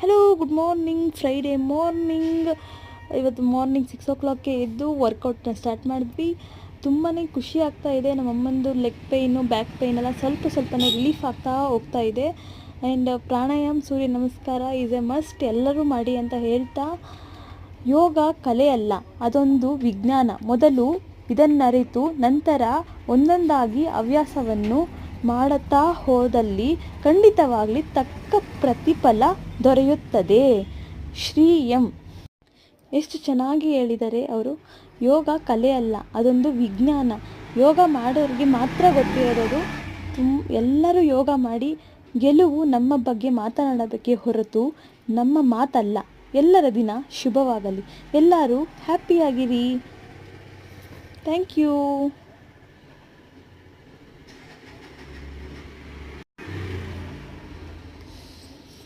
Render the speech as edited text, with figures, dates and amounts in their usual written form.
Hello, good morning. Friday morning. ಇವತ್ತು morning 6 o'clockಗೆ ಎದ್ದು ವರ್ಕೌಟ್ನ start ಮಾಡಿದ್ವಿ. ತುಂಬಾ ಖುಷಿ ಆಗ್ತಾ ಇದೆ. ನಮ್ಮ ಅಮ್ಮಂದು ಲೆಗ್ ಪೇಯ್ನು, ಬ್ಯಾಕ್ ಪೇಯ್ನ್ ಎಲ್ಲ ಸ್ವಲ್ಪನೇ ರಿಲೀಫ್ ಆಗ್ತಾ ಹೋಗ್ತಾ ಇದೆ. ಆ್ಯಂಡ್ ಪ್ರಾಣಾಯಾಮ, ಸೂರ್ಯ ನಮಸ್ಕಾರ ಈಸ್ ಎ ಮಸ್ಟ್, ಎಲ್ಲರೂ ಮಾಡಿ ಅಂತ ಹೇಳ್ತಾ, ಯೋಗ ಕಲೆ ಅಲ್ಲ, ಅದೊಂದು ವಿಜ್ಞಾನ. ಮೊದಲು ಇದನ್ನರಿತು ನಂತರ ಒಂದೊಂದಾಗಿ ಹವ್ಯಾಸವನ್ನು ಮಾಡುತ್ತಾ ಹೋದಲ್ಲಿ ಖಂಡಿತವಾಗಲಿ ತಕ್ಕ ಪ್ರತಿಫಲ ದೊರೆಯುತ್ತದೆ. ಶ್ರೀ ಎಂ. ಎಷ್ಟು ಚೆನ್ನಾಗಿ ಹೇಳಿದ್ದಾರೆ ಅವರು. ಯೋಗ ಕಲೆ ಅಲ್ಲ, ಅದೊಂದು ವಿಜ್ಞಾನ. ಯೋಗ ಮಾಡೋರಿಗೆ ಮಾತ್ರ ಗೊತ್ತಿರೋದು. ಎಲ್ಲರೂ ಯೋಗ ಮಾಡಿ. ಗೆಲುವು ನಮ್ಮ ಬಗ್ಗೆ ಮಾತನಾಡಬೇಕೇ ಹೊರತು ನಮ್ಮ ಮಾತಲ್ಲ. ಎಲ್ಲರ ದಿನ ಶುಭವಾಗಲಿ. ಎಲ್ಲರೂ ಹ್ಯಾಪಿಯಾಗಿರಿ. Thank you.